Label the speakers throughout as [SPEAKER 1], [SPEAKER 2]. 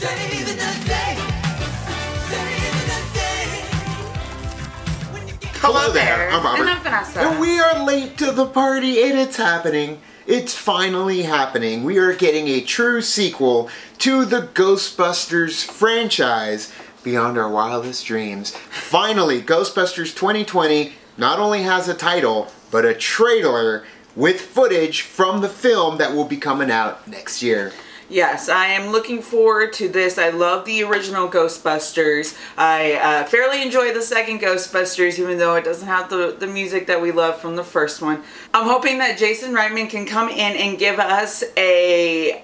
[SPEAKER 1] Saving the day. Saving the day. When you get
[SPEAKER 2] Hello there, I'm Robert.
[SPEAKER 3] And I'm Vanessa.
[SPEAKER 2] And we are late to the party, and it's happening. It's finally happening. We are getting a true sequel to the Ghostbusters franchise, beyond our wildest dreams. Finally, Ghostbusters 2020 not only has a title, but a trailer with footage from the film that will be coming out next year.
[SPEAKER 3] Yes, I am looking forward to this. I love the original Ghostbusters. I fairly enjoy the second Ghostbusters, even though it doesn't have the music that we love from the first one. I'm hoping that Jason Reitman can come in and give us a,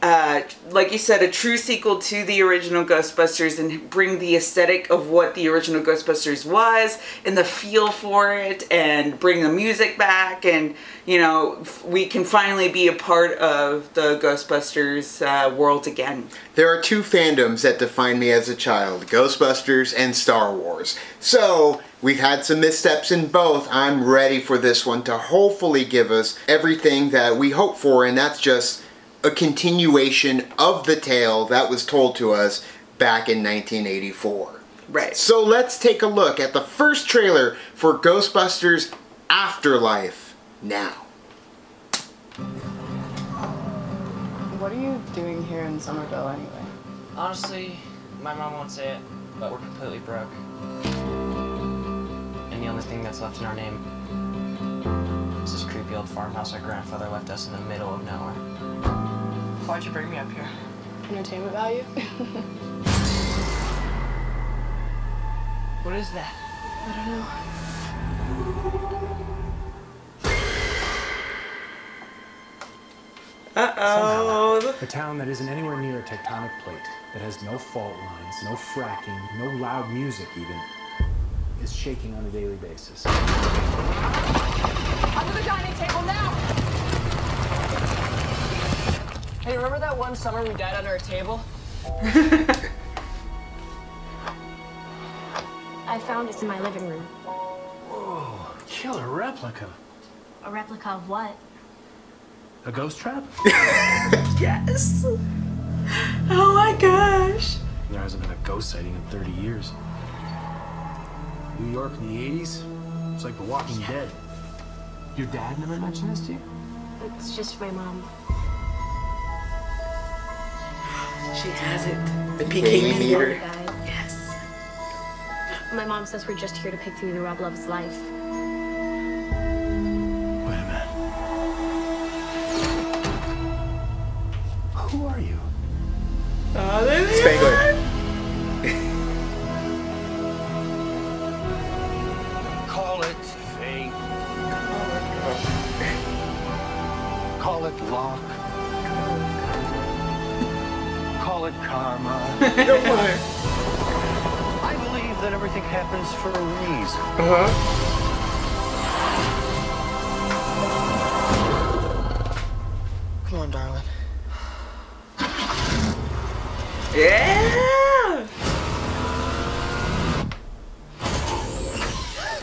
[SPEAKER 3] like you said, a true sequel to the original Ghostbusters and bring the aesthetic of what the original Ghostbusters was and the feel for it, and bring the music back, and, you know, we can finally be a part of the Ghostbusters world again.
[SPEAKER 2] There are two fandoms that defined me as a child, Ghostbusters and Star Wars. So, we've had some missteps in both. I'm ready for this one to hopefully give us everything that we hope for, and that's just a continuation of the tale that was told to us back in 1984.
[SPEAKER 3] Right.
[SPEAKER 2] So let's take a look at the first trailer for Ghostbusters Afterlife now.
[SPEAKER 4] What are you doing here in Somerville anyway?
[SPEAKER 5] Honestly, my mom won't say it, but we're completely broke. And the only thing that's left in our name is this creepy old farmhouse our grandfather left us in the middle of nowhere. Why'd you bring me up here?
[SPEAKER 4] Entertainment value?
[SPEAKER 5] What is that?
[SPEAKER 4] I don't know.
[SPEAKER 3] Uh-oh.
[SPEAKER 6] A town that isn't anywhere near a tectonic plate, that has no fault lines, no fracking, no loud music even, is shaking on a daily basis.
[SPEAKER 7] Under the dining table now!
[SPEAKER 5] Hey, remember that one summer we died under a table?
[SPEAKER 8] I found it in my living room.
[SPEAKER 6] Whoa, killer replica.
[SPEAKER 8] A replica of what?
[SPEAKER 6] A ghost trap?
[SPEAKER 3] Yes. Oh my gosh.
[SPEAKER 6] There hasn't been a ghost sighting in 30 years. New York in the 80s? It's like The Walking Dead. Your dad never mentioned this to you?
[SPEAKER 8] It's just my mom.
[SPEAKER 3] She has it. The
[SPEAKER 2] PK
[SPEAKER 3] PK
[SPEAKER 2] meter.
[SPEAKER 3] meter. Yes.
[SPEAKER 8] My mom says we're just here to pick through the Rob Love's life.
[SPEAKER 6] Wait a minute. Who are you?
[SPEAKER 3] Oh, there's
[SPEAKER 2] Spangler.
[SPEAKER 9] Call it fate. Call it luck. Call it karma. I believe that everything happens for a reason. Come on, darling.
[SPEAKER 3] Yeah.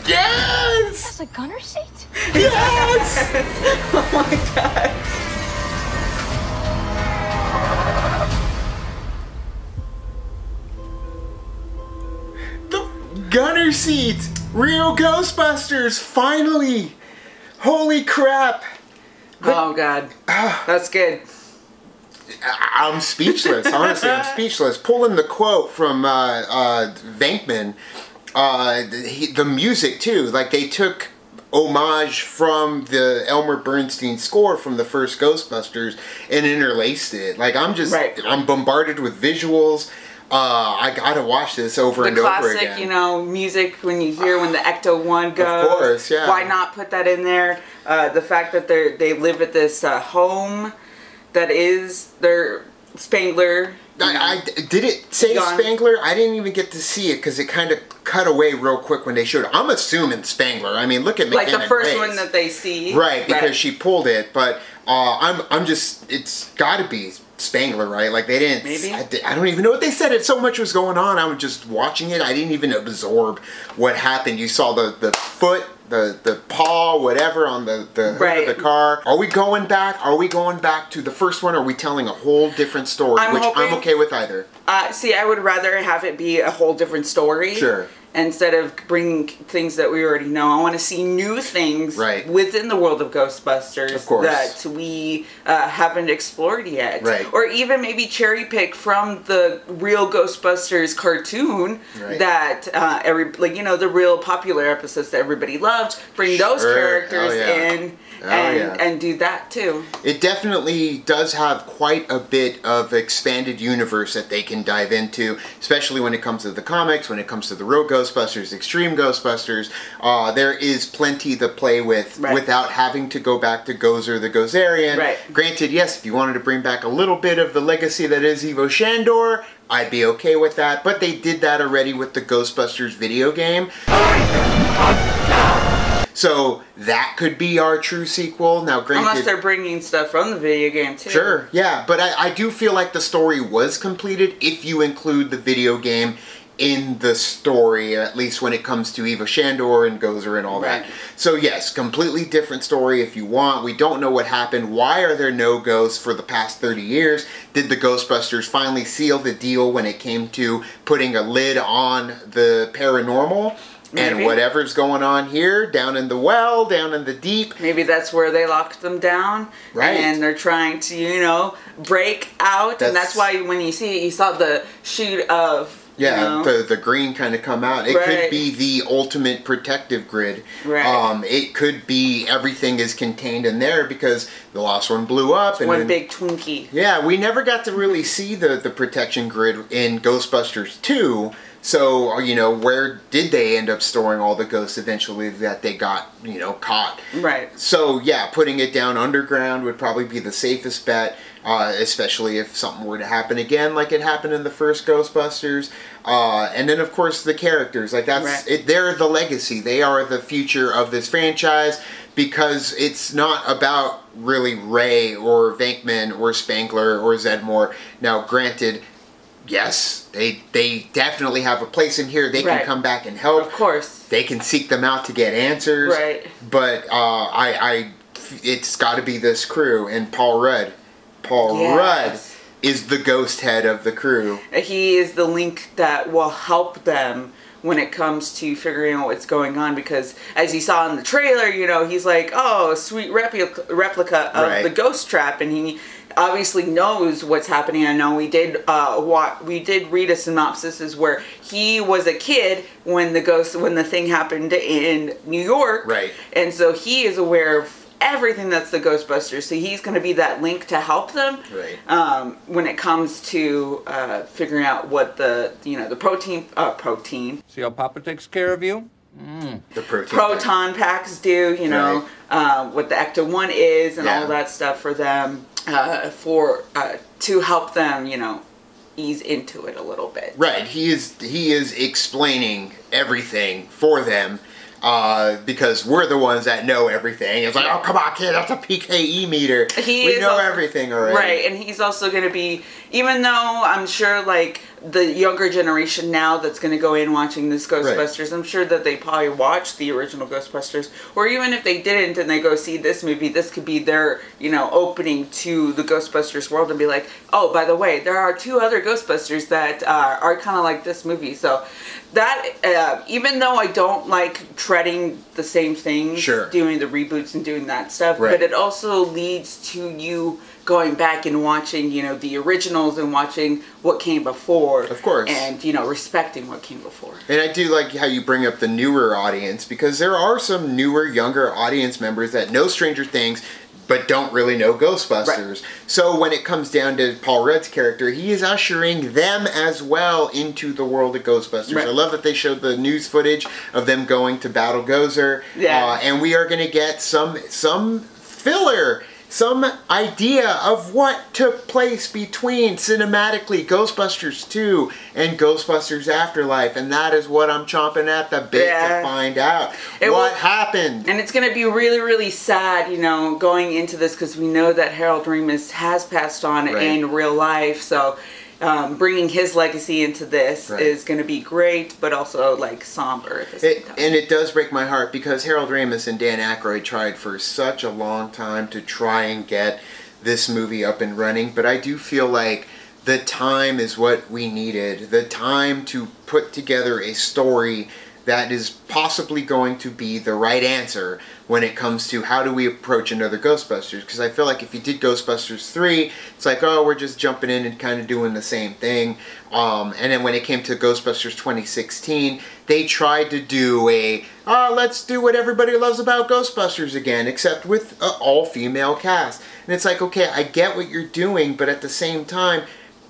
[SPEAKER 3] Yes.
[SPEAKER 8] That's a gunner seat?
[SPEAKER 3] Yes. Oh my god.
[SPEAKER 2] The gunner seat! Real Ghostbusters, finally! Holy crap!
[SPEAKER 3] Oh god. That's good.
[SPEAKER 2] I'm speechless, honestly, I'm speechless. Pulling the quote from Venkman, the music too, like they took homage from the Elmer Bernstein score from the first Ghostbusters and interlaced it. Like I'm bombarded with visuals. I gotta watch this over and over again.
[SPEAKER 3] The classic, you know, music when you hear when the Ecto-1 goes.
[SPEAKER 2] Of course, yeah.
[SPEAKER 3] Why not put that in there? The fact that they live at this home that is their Spangler.
[SPEAKER 2] Did it say Spangler? I didn't even get to see it because it kind of cut away real quick when they showed it. I'm assuming Spangler. I mean, look at
[SPEAKER 3] like
[SPEAKER 2] McKenna
[SPEAKER 3] the first
[SPEAKER 2] Grace.
[SPEAKER 3] one that they see.
[SPEAKER 2] Right, because she pulled it, but I'm just, it's got to be Spangler, right? Like they didn't.
[SPEAKER 3] Maybe.
[SPEAKER 2] I don't even know what they said. So much was going on. I was just watching it. I didn't even absorb what happened. You saw the foot the paw, whatever, on the hood
[SPEAKER 3] Right.
[SPEAKER 2] of the car. Are we going back? Are we going back to the first one? Or are we telling a whole different story?
[SPEAKER 3] I'm
[SPEAKER 2] Which I'm
[SPEAKER 3] hoping-
[SPEAKER 2] okay with either.
[SPEAKER 3] See, I would rather have it be a whole different story.
[SPEAKER 2] Sure.
[SPEAKER 3] Instead of bringing things that we already know. I want to see new things
[SPEAKER 2] Right.
[SPEAKER 3] within the world of Ghostbusters
[SPEAKER 2] Of course.
[SPEAKER 3] that we haven't explored yet.
[SPEAKER 2] Right.
[SPEAKER 3] Or even maybe cherry pick from the real Ghostbusters cartoon
[SPEAKER 2] Right.
[SPEAKER 3] that the real popular episodes that everybody loved. Bring those
[SPEAKER 2] Sure.
[SPEAKER 3] characters
[SPEAKER 2] Oh, yeah.
[SPEAKER 3] in
[SPEAKER 2] Oh,
[SPEAKER 3] and
[SPEAKER 2] yeah.
[SPEAKER 3] and do that too.
[SPEAKER 2] It definitely does have quite a bit of expanded universe that they can dive into, especially when it comes to the comics, when it comes to the real Ghostbusters, Extreme Ghostbusters. There is plenty to play with
[SPEAKER 3] Right.
[SPEAKER 2] without having to go back to Gozer the Gozerian.
[SPEAKER 3] Right.
[SPEAKER 2] Granted, yes, if you wanted to bring back a little bit of the legacy that is Ivo Shandor, I'd be okay with that, but they did that already with the Ghostbusters video game. So that could be our true sequel. Now, granted,
[SPEAKER 3] Unless they're bringing stuff from the video game too.
[SPEAKER 2] sure, yeah, but I do feel like the story was completed if you include the video game in the story, at least when it comes to Eva Shandor and Gozer and all that.
[SPEAKER 3] Right.
[SPEAKER 2] So yes, completely different story if you want. We don't know what happened. Why are there no ghosts for the past 30 years? Did the Ghostbusters finally seal the deal when it came to putting a lid on the paranormal? And
[SPEAKER 3] Maybe.
[SPEAKER 2] whatever's going on here, down in the well, down in the deep.
[SPEAKER 3] Maybe that's where they locked them down.
[SPEAKER 2] Right.
[SPEAKER 3] And they're trying to, break out. And
[SPEAKER 2] That's-
[SPEAKER 3] that's why when you see it, you saw the shoot of,
[SPEAKER 2] Yeah, the green kind of come out. It could
[SPEAKER 3] Right.
[SPEAKER 2] be the ultimate protective grid.
[SPEAKER 3] Right.
[SPEAKER 2] It could be everything is contained in there because the last one blew up. And
[SPEAKER 3] one
[SPEAKER 2] then-
[SPEAKER 3] big Twinkie.
[SPEAKER 2] Yeah, we never got to really see the protection grid in Ghostbusters 2. So, where did they end up storing all the ghosts eventually that they got, caught?
[SPEAKER 3] Right.
[SPEAKER 2] So, yeah, putting it down underground would probably be the safest bet, especially if something were to happen again like it happened in the first Ghostbusters. And then, of course, the characters. Like, that's
[SPEAKER 3] Right.
[SPEAKER 2] it. They're the legacy. They are the future of this franchise because it's not about really Ray or Venkman or Spangler or Zedmore. Now, granted, yes, they definitely have a place in here. They can
[SPEAKER 3] Right.
[SPEAKER 2] come back and help.
[SPEAKER 3] Of course.
[SPEAKER 2] They can seek them out to get answers.
[SPEAKER 3] Right.
[SPEAKER 2] But it's got to be this crew and Paul Rudd. Paul
[SPEAKER 3] Yes.
[SPEAKER 2] Rudd is the ghost head of the crew.
[SPEAKER 3] He is the link that will help them when it comes to figuring out what's going on, because as you saw in the trailer, he's like, oh, a sweet replica of
[SPEAKER 2] Right.
[SPEAKER 3] the ghost trap, and he obviously knows what's happening. I know we did read a synopsis is where he was a kid when the thing happened in New York,
[SPEAKER 2] Right.
[SPEAKER 3] and so he is aware of everything that's the Ghostbusters, so he's going to be that link to help them when it comes to figuring out what the protein
[SPEAKER 7] See how Papa takes care of you?
[SPEAKER 2] The
[SPEAKER 3] proton packs do, what the Ecto-1 is and all that stuff for them to help them, ease into it a little bit.
[SPEAKER 2] Right. He is explaining everything for them. Because we're the ones that know everything. It's like, oh, come on, kid, that's a PKE meter. We know everything already.
[SPEAKER 3] Right, and he's also going to be, even though I'm sure, the younger generation now that's going to go in watching this Ghostbusters, I'm sure that they probably watched the original Ghostbusters, or even if they didn't and they go see this movie, this could be their, opening to the Ghostbusters world and be like, oh, by the way, there are 2 other Ghostbusters that are kind of like this movie. So that, even though I don't like treading the same things, doing the reboots and doing that stuff, but it also leads to you going back and watching, the originals and watching what came before.
[SPEAKER 2] Of course.
[SPEAKER 3] And, respecting what came before.
[SPEAKER 2] And I do like how you bring up the newer audience, because there are some newer, younger audience members that know Stranger Things, but don't really know Ghostbusters. So when it comes down to Paul Rudd's character, he is ushering them as well into the world of Ghostbusters. I love that they showed the news footage of them going to battle Gozer. And we are going to get some filler, some idea of what took place between, cinematically, Ghostbusters 2 and Ghostbusters Afterlife. And that is what I'm chomping at the bit to find out. What happened?
[SPEAKER 3] And it's going to be really, really sad, going into this, because we know that Harold Ramis has passed on in real life. So bringing his legacy into this is going to be great, but also like somber at the same time.
[SPEAKER 2] And it does break my heart because Harold Ramis and Dan Aykroyd tried for such a long time to try and get this movie up and running, but I do feel like the time is what we needed. The time to put together a story that is possibly going to be the right answer when it comes to how do we approach another Ghostbusters. Because I feel like if you did Ghostbusters 3, it's like, oh, we're just jumping in and kind of doing the same thing. And then when it came to Ghostbusters 2016, they tried to do a, let's do what everybody loves about Ghostbusters again, except with an all-female cast. And it's like, okay, I get what you're doing, but at the same time,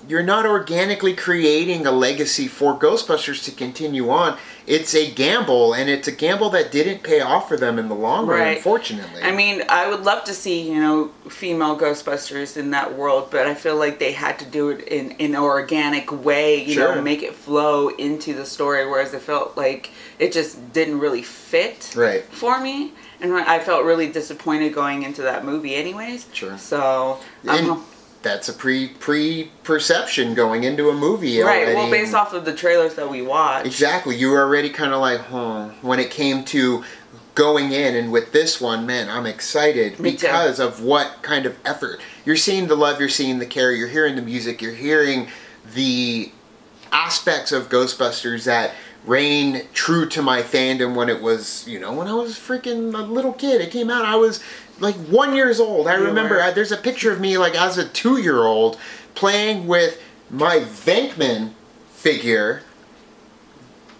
[SPEAKER 2] you're not organically creating a legacy for Ghostbusters to continue on. It's a gamble, and it's a gamble that didn't pay off for them in the long run, unfortunately.
[SPEAKER 3] I mean, I would love to see, you know, female Ghostbusters in that world, but I feel like they had to do it in an organic way, you know, make it flow into the story, whereas it felt like it just didn't really fit for me. And I felt really disappointed going into that movie anyways. So, I don't know.
[SPEAKER 2] That's a pre-perception going into a movie already.
[SPEAKER 3] Right, well, based off of the trailers that we watched.
[SPEAKER 2] Exactly, you were already kind of like, when it came to going in, and with this one, man, I'm excited because of what kind of effort. You're seeing the love, you're seeing the care, you're hearing the music, you're hearing the aspects of Ghostbusters that reign true to my fandom when it was, you know, when I was freaking a little kid. It came out, I was like 1 year old. I remember there's a picture of me like as a 2-year-old playing with my Venkman figure,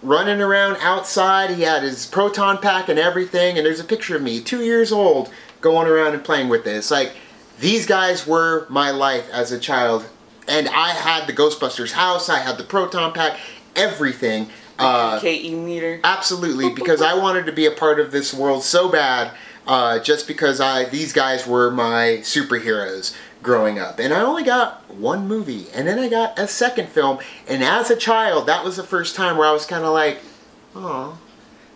[SPEAKER 2] running around outside. He had his proton pack and everything, and there's a picture of me 2 years old going around and playing with this. Like, these guys were my life as a child, and I had the Ghostbusters house, I had the proton pack, everything.
[SPEAKER 3] KE meter.
[SPEAKER 2] Absolutely, because I wanted to be a part of this world so bad, just because these guys were my superheroes growing up. And I only got one movie, and then I got a second film, and as a child, that was the first time where I was kind of like, oh.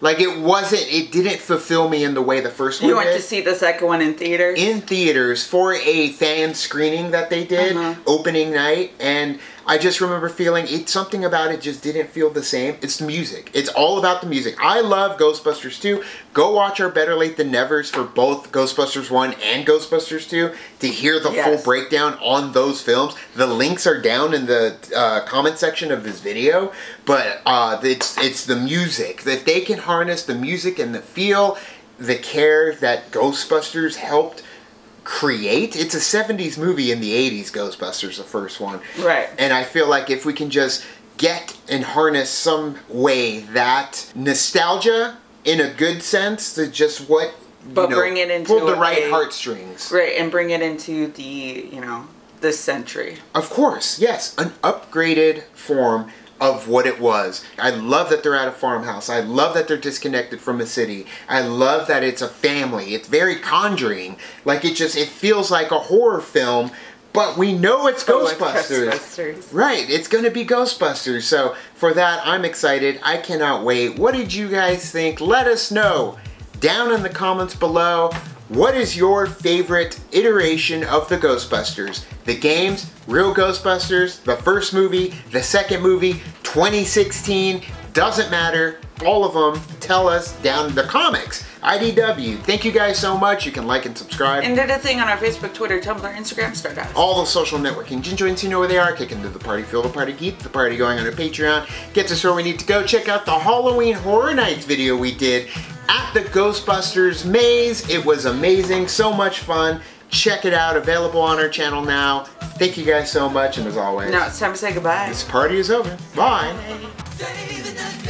[SPEAKER 2] Like, it didn't fulfill me in the way the first one did.
[SPEAKER 3] You went to see the second one in theaters?
[SPEAKER 2] In theaters, for a fan screening that they did, opening night, and I just remember feeling, something about it just didn't feel the same. It's the music. It's all about the music. I love Ghostbusters 2. Go watch our Better Late Than Nevers for both Ghostbusters 1 and Ghostbusters 2 to hear the full breakdown on those films. The links are down in the comment section of this video, but it's the music. If they can harness the music and the feel, the care that Ghostbusters helped create. It's a 70s movie in the 80s, Ghostbusters, the first one.
[SPEAKER 3] Right.
[SPEAKER 2] And I feel like if we can just get and harness some way that nostalgia, in a good sense, to just what,
[SPEAKER 3] bring it into
[SPEAKER 2] pull the right heartstrings.
[SPEAKER 3] Right, and bring it into the, you know, this century.
[SPEAKER 2] Of course, yes. An upgraded form of what it was. I love that they're at a farmhouse. I love that they're disconnected from a city. I love that it's a family. It's very Conjuring. Like, it feels like a horror film, but we know it's Ghostbusters. Right, it's going to be Ghostbusters. So for that, I'm excited. I cannot wait. What did you guys think? Let us know down in the comments below. What is your favorite iteration of the Ghostbusters? The games, real Ghostbusters, the first movie, the second movie, 2016, doesn't matter. All of them, tell us down in the comics. IDW. Thank you guys so much. You can like and subscribe.
[SPEAKER 3] And did a thing on our Facebook, Twitter, Tumblr, Instagram, Stardust.
[SPEAKER 2] All the social networking. Join, you know where they are. Kick into the party, feel the party, keep the party going on our Patreon. Get us where we need to go. Check out the Halloween Horror Nights video we did at the Ghostbusters maze. It was amazing. So much fun. Check it out. Available on our channel now. Thank you guys so much, and as always,
[SPEAKER 3] now it's time to say goodbye.
[SPEAKER 2] This party is over. Bye.
[SPEAKER 1] Saving the day.